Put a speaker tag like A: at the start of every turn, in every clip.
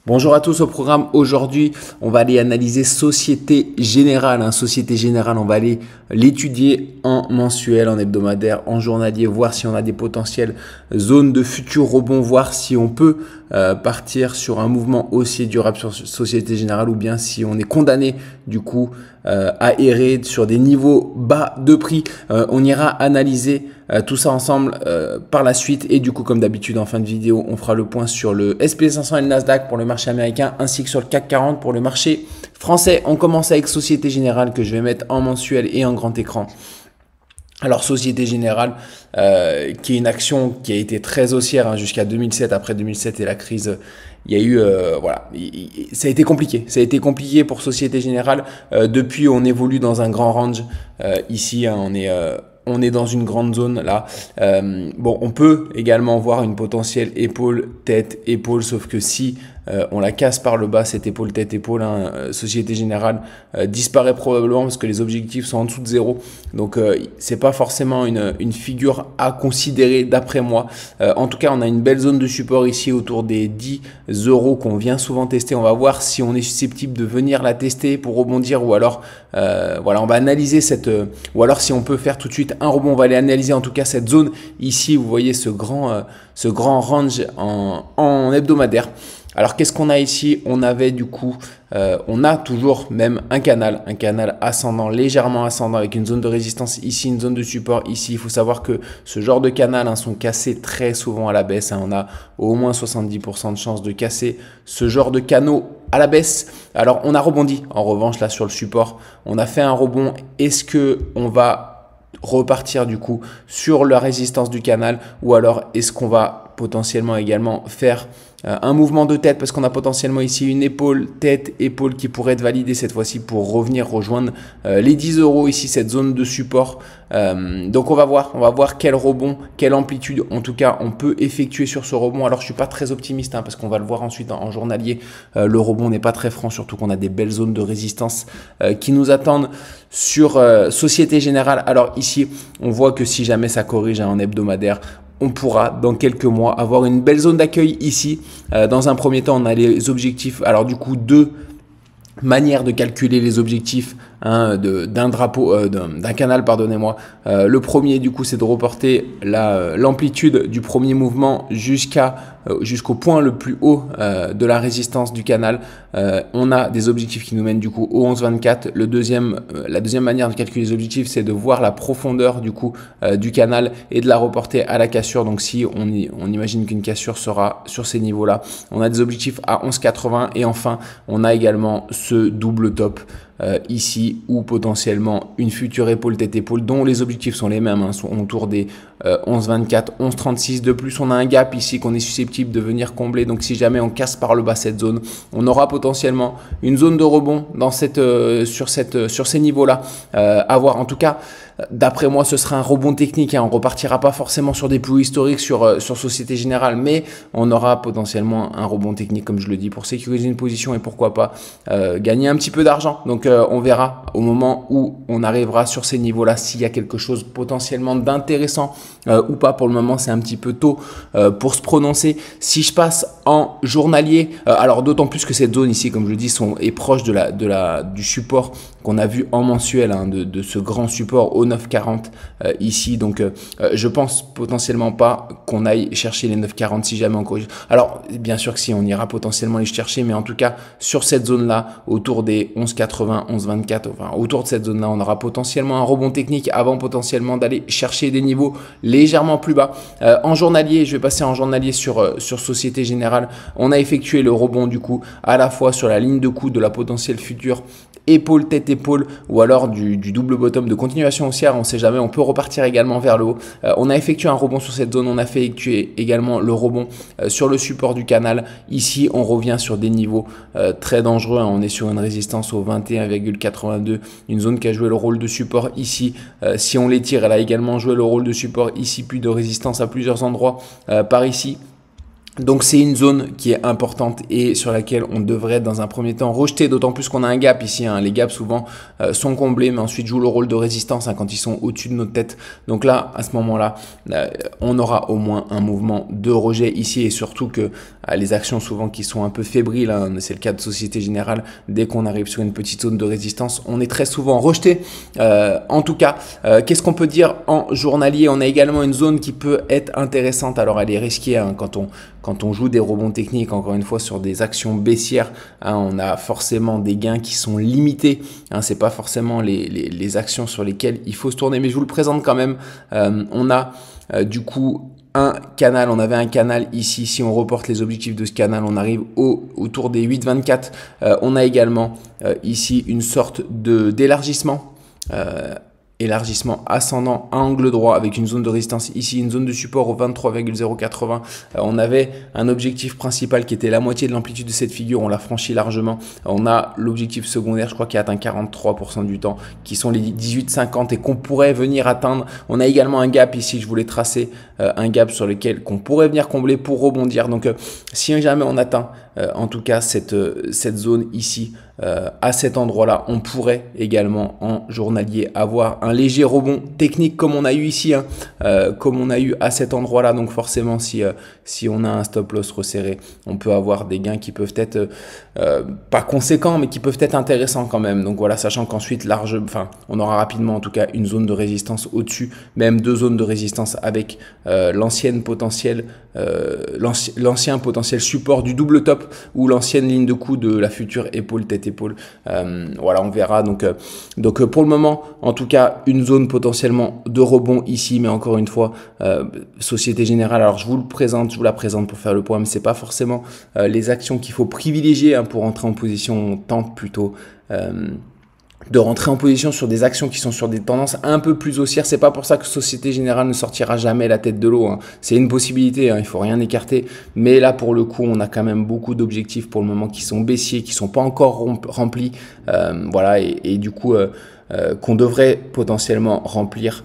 A: Bonjour à tous, au programme aujourd'hui, on va aller analyser Société Générale. Société Générale, on va aller l'étudier en mensuel, en hebdomadaire, en journalier, voir si on a des potentielles zones de futurs rebonds, voir si on peut partir sur un mouvement haussier durable sur Société Générale ou bien si on est condamné du coup à errer sur des niveaux bas de prix. On ira analyser tout ça ensemble par la suite et du coup comme d'habitude en fin de vidéo on fera le point sur le S&P 500 et le Nasdaq pour le marché américain ainsi que sur le CAC 40 pour le marché français. On commence avec Société Générale que je vais mettre en mensuel et en grand écran. Alors Société Générale qui est une action qui a été très haussière jusqu'à 2007. Après 2007 et la crise, il y a eu voilà, ça a été compliqué. Ça a été compliqué pour Société Générale. Depuis on évolue dans un grand range. Ici on est dans une grande zone là. Bon, on peut également voir une potentielle épaule, tête, épaule, sauf que si on la casse par le bas, cette épaule, tête, épaule, Société Générale disparaît probablement parce que les objectifs sont en dessous de zéro. Donc, c'est pas forcément une figure à considérer d'après moi. En tout cas, on a une belle zone de support ici autour des 10 € qu'on vient souvent tester. On va voir si on est susceptible de venir la tester pour rebondir ou alors, voilà, on va analyser ou alors si on peut faire tout de suite un rebond, on va aller analyser en tout cas cette zone ici. Vous voyez ce grand range en hebdomadaire. Alors qu'est-ce qu'on a ici? On avait du coup, on a toujours même un canal ascendant, légèrement ascendant avec une zone de résistance ici, une zone de support ici. Il faut savoir que ce genre de canal sont cassés très souvent à la baisse. On a au moins 70% de chances de casser ce genre de canaux à la baisse. Alors on a rebondi en revanche là sur le support. On a fait un rebond. Est-ce que on va repartir du coup sur la résistance du canal ou alors est-ce qu'on va potentiellement également faire un mouvement de tête parce qu'on a potentiellement ici une épaule, tête, épaule qui pourrait être validée cette fois-ci pour revenir rejoindre les 10 € ici, cette zone de support. Donc on va voir quel rebond, quelle amplitude en tout cas on peut effectuer sur ce rebond. Alors je suis pas très optimiste parce qu'on va le voir ensuite en journalier, le rebond n'est pas très franc, surtout qu'on a des belles zones de résistance qui nous attendent sur Société Générale. Alors ici on voit que si jamais ça corrige en hebdomadaire, on pourra dans quelques mois avoir une belle zone d'accueil ici. Dans un premier temps, on a les objectifs. Alors du coup, deux manières de calculer les objectifs d'un canal, pardonnez-moi. Le premier du coup c'est de reporter l'amplitude du premier mouvement jusqu'au point le plus haut de la résistance du canal. On a des objectifs qui nous mènent du coup au 11,24. La deuxième manière de calculer les objectifs c'est de voir la profondeur du coup du canal et de la reporter à la cassure. Donc si on imagine qu'une cassure sera sur ces niveaux là, on a des objectifs à 11,80 et enfin on a également ce double top ici ou potentiellement une future épaule tête épaule dont les objectifs sont les mêmes, sont autour des 11,24, 11,36. De plus on a un gap ici qu'on est susceptible de venir combler, donc si jamais on casse par le bas cette zone, on aura potentiellement une zone de rebond dans sur ces niveaux là à voir. En tout cas d'après moi ce sera un rebond technique, on repartira pas forcément sur des plus hauts historiques sur Société Générale, mais on aura potentiellement un rebond technique comme je le dis pour sécuriser une position et pourquoi pas gagner un petit peu d'argent. Donc on verra au moment où on arrivera sur ces niveaux là s'il y a quelque chose potentiellement d'intéressant ou pas. Pour le moment c'est un petit peu tôt pour se prononcer. Si je passe en journalier, alors d'autant plus que cette zone ici comme je le dis est proche du support qu'on a vu en mensuel, de ce grand support au 9,40 ici. Donc je pense potentiellement pas qu'on aille chercher les 9,40 si jamais on corrige. Alors bien sûr que si on ira potentiellement les chercher, mais en tout cas sur cette zone là autour des 11,80, 11,24, enfin autour de cette zone là on aura potentiellement un rebond technique avant potentiellement d'aller chercher des niveaux légèrement plus bas. En journalier, je vais passer en journalier sur Société Générale. On a effectué le rebond du coup à la fois sur la ligne de coup de la potentielle future épaule, tête, épaule ou alors du double bottom de continuation haussière, on ne sait jamais, on peut repartir également vers le haut. On a effectué un rebond sur cette zone, on a effectué également le rebond sur le support du canal. Ici on revient sur des niveaux très dangereux, on est sur une résistance au 21,82, une zone qui a joué le rôle de support ici. Si on l'étire, elle a également joué le rôle de support ici, puis de résistance à plusieurs endroits par ici. Donc c'est une zone qui est importante et sur laquelle on devrait dans un premier temps rejeter, d'autant plus qu'on a un gap ici. Hein. Les gaps souvent sont comblés mais ensuite jouent le rôle de résistance quand ils sont au-dessus de notre tête. Donc là, à ce moment-là, on aura au moins un mouvement de rejet ici et surtout que les actions souvent qui sont un peu fébriles, hein, c'est le cas de Société Générale, dès qu'on arrive sur une petite zone de résistance, on est très souvent rejeté. En tout cas, qu'est-ce qu'on peut dire en journalier? On a également une zone qui peut être intéressante. Alors elle est risquée hein, quand on joue des rebonds techniques, encore une fois, sur des actions baissières, hein, on a forcément des gains qui sont limités. Hein, c'est pas forcément les actions sur lesquelles il faut se tourner, mais je vous le présente quand même. On a du coup un canal, on avait un canal ici. Si on reporte les objectifs de ce canal, on arrive autour des 8,24. On a également ici une sorte d'élargissement. Élargissement ascendant à angle droit avec une zone de résistance ici, une zone de support au 23,080. On avait un objectif principal qui était la moitié de l'amplitude de cette figure, on l'a franchi largement. On a l'objectif secondaire, je crois qui atteint 43% du temps, qui sont les 18,50 et qu'on pourrait venir atteindre. On a également un gap ici, je voulais tracer un gap sur lequel qu'on pourrait venir combler pour rebondir. Donc si jamais on atteint en tout cas cette zone ici, à cet endroit-là, on pourrait également en journalier avoir un léger rebond technique comme on a eu ici, hein, comme on a eu à cet endroit-là. Donc forcément, si on a un stop loss resserré, on peut avoir des gains qui peuvent être pas conséquents, mais qui peuvent être intéressants quand même. Donc voilà, sachant qu'ensuite, on aura rapidement en tout cas une zone de résistance au-dessus, même deux zones de résistance avec l'ancien potentiel support du double top ou l'ancienne ligne de coup de la future épaule tête-épaule. Voilà, on verra. Donc pour le moment, en tout cas, une zone potentiellement de rebond ici, mais encore une fois, Société Générale. Alors je vous la présente pour faire le point, mais c'est pas forcément les actions qu'il faut privilégier hein, pour entrer en position. On tente plutôt de rentrer en position sur des actions qui sont sur des tendances un peu plus haussières. C'est pas pour ça que Société Générale ne sortira jamais la tête de l'eau. Hein. C'est une possibilité, hein, il faut rien écarter. Mais là, pour le coup, on a quand même beaucoup d'objectifs pour le moment qui sont baissiers, qui sont pas encore remplis. Voilà, et du coup, qu'on devrait potentiellement remplir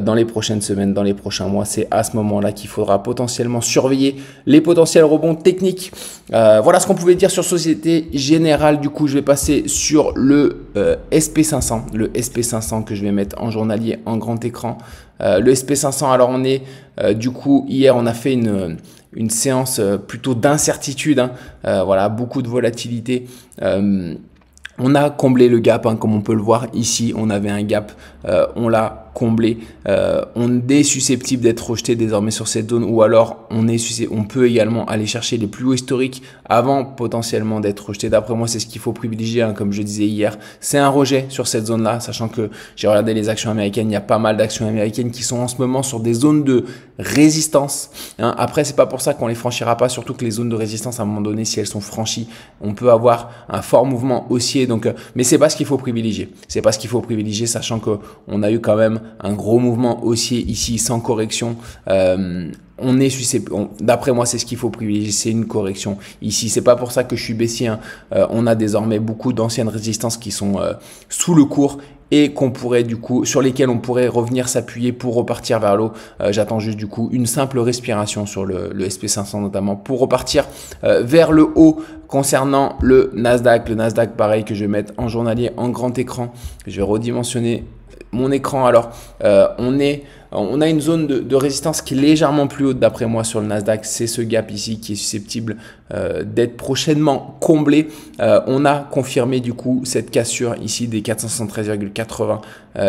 A: dans les prochaines semaines, dans les prochains mois. C'est à ce moment-là qu'il faudra potentiellement surveiller les potentiels rebonds techniques. Voilà ce qu'on pouvait dire sur Société Générale. Du coup, je vais passer sur le SP500. Le SP500 que je vais mettre en journalier en grand écran. Le SP500, alors on est du coup, hier on a fait une séance plutôt d'incertitude. Hein. Voilà, beaucoup de volatilité. On a comblé le gap, hein, comme on peut le voir ici, on avait un gap, on l'a comblé. On est susceptible d'être rejeté désormais sur cette zone ou alors on peut également aller chercher les plus hauts historiques avant potentiellement d'être rejeté. D'après moi, c'est ce qu'il faut privilégier, hein, comme je disais hier. C'est un rejet sur cette zone-là, sachant que j'ai regardé les actions américaines, il y a pas mal d'actions américaines qui sont en ce moment sur des zones de résistance. Hein. Après, c'est pas pour ça qu'on les franchira pas, surtout que les zones de résistance, à un moment donné, si elles sont franchies, on peut avoir un fort mouvement haussier. Donc, mais c'est pas ce qu'il faut privilégier. C'est pas ce qu'il faut privilégier, sachant que on a eu quand même un gros mouvement haussier ici sans correction. On est susceptible, d'après moi, c'est ce qu'il faut privilégier, c'est une correction ici. C'est pas pour ça que je suis baissier. Hein. On a désormais beaucoup d'anciennes résistances qui sont sous le cours et qu'on pourrait du coup, sur lesquelles on pourrait revenir s'appuyer pour repartir vers l'eau. J'attends juste du coup une simple respiration sur le SP500 notamment pour repartir vers le haut. Concernant le Nasdaq pareil que je vais mettre en journalier en grand écran. Je vais redimensionner mon écran. Alors on a une zone de résistance qui est légèrement plus haute d'après moi sur le Nasdaq. C'est ce gap ici qui est susceptible d'être prochainement comblé. On a confirmé du coup cette cassure ici des 473,80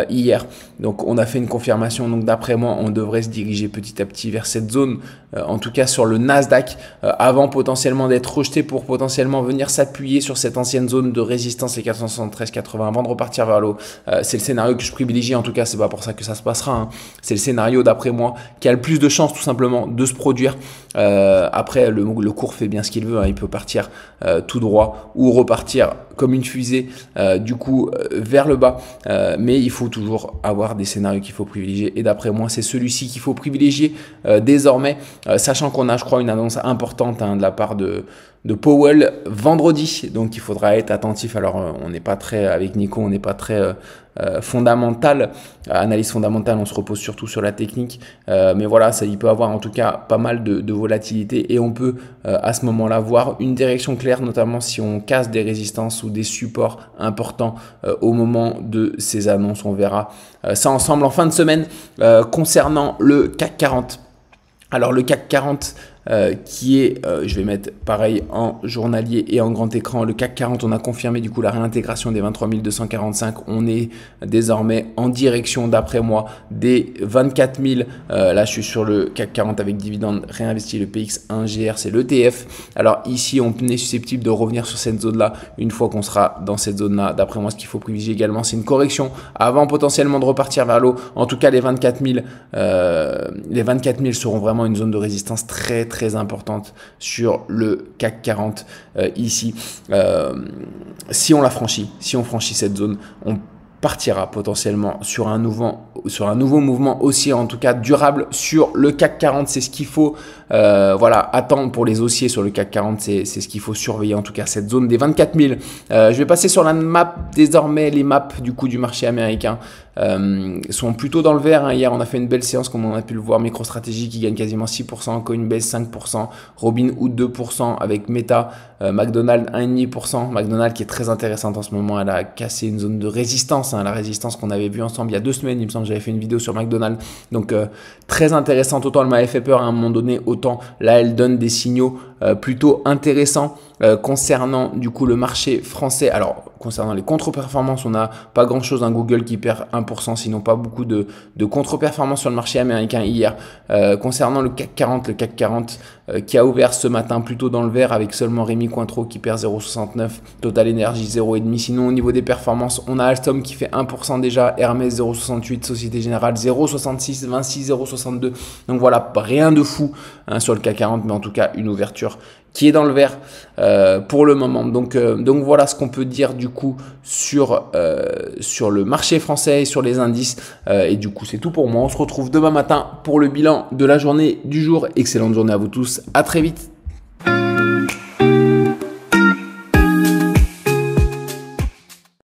A: hier. Donc on a fait une confirmation. Donc d'après moi, on devrait se diriger petit à petit vers cette zone, en tout cas sur le Nasdaq, avant potentiellement d'être rejeté pour potentiellement venir s'appuyer sur cette ancienne zone de résistance, les 473,80 avant de repartir vers l'eau. C'est le scénario que je privilégie. En tout cas, c'est pas pour ça que ça se passera. Hein. C'est le scénario d'après moi qui a le plus de chances tout simplement de se produire. Après, le cours fait bien ce qu'il veut. Hein. Il peut partir tout droit ou repartir comme une fusée du coup vers le bas. Mais il faut toujours avoir des scénarios qu'il faut privilégier. Et d'après moi, c'est celui-ci qu'il faut privilégier désormais. Sachant qu'on a, je crois, une annonce importante de la part de Powell vendredi. Donc, il faudra être attentif. Alors, on n'est pas très, avec Nico, on n'est pas très fondamentale. Analyse fondamentale, on se repose surtout sur la technique. Mais voilà, il peut avoir en tout cas pas mal de volatilité et on peut à ce moment-là voir une direction claire, notamment si on casse des résistances ou des supports importants au moment de ces annonces. On verra ça ensemble en fin de semaine. Concernant le CAC 40. Alors le CAC 40 qui est, je vais mettre pareil en journalier et en grand écran, le CAC 40, on a confirmé du coup la réintégration des 23 245, on est désormais en direction d'après moi des 24 000, là je suis sur le CAC 40 avec dividende réinvesti, le PX1GR c'est l'ETF, alors ici on est susceptible de revenir sur cette zone là, une fois qu'on sera dans cette zone là, d'après moi ce qu'il faut privilégier également c'est une correction avant potentiellement de repartir vers l'eau, en tout cas les 24 000 seront vraiment une zone de résistance très importante sur le CAC 40 ici. Si on franchit cette zone, on partira potentiellement sur un nouveau mouvement haussier, en tout cas durable sur le CAC 40. C'est ce qu'il faut attendre pour les haussiers sur le CAC 40. C'est ce qu'il faut surveiller, en tout cas cette zone des 24 000. Je vais passer sur la map désormais. Les maps du coup du marché américain sont plutôt dans le vert. Hein. Hier, on a fait une belle séance comme on a pu le voir. MicroStrategy qui gagne quasiment 6%, Coinbase 5%, Robinhood 2% avec Meta, McDonald's 1,5%. McDonald's qui est très intéressante en ce moment. Elle a cassé une zone de résistance. Hein, la résistance qu'on avait vue ensemble il y a 2 semaines. Il me semble que j'avais fait une vidéo sur McDonald's. Donc très intéressante. Autant elle m'avait fait peur à un moment donné, autant là elle donne des signaux plutôt intéressants concernant du coup le marché français. Alors concernant les contre-performances, on n'a pas grand chose, un Google qui perd 1%, sinon pas beaucoup de contre-performances sur le marché américain hier. Concernant le CAC 40, qui a ouvert ce matin plutôt dans le vert avec seulement Rémi Cointreau qui perd 0,69, Total Energy 0,5. Sinon au niveau des performances, on a Alstom qui fait 1% déjà, Hermès 0,68, Société Générale 0,66, Vinci 0,62. Donc voilà, rien de fou hein, sur le CAC 40, mais en tout cas une ouverture qui est dans le vert pour le moment. Donc voilà ce qu'on peut dire du coup sur le marché français et sur les indices. Et du coup c'est tout pour moi. On se retrouve demain matin pour le bilan de la journée du jour. Excellente journée à vous tous. À très vite.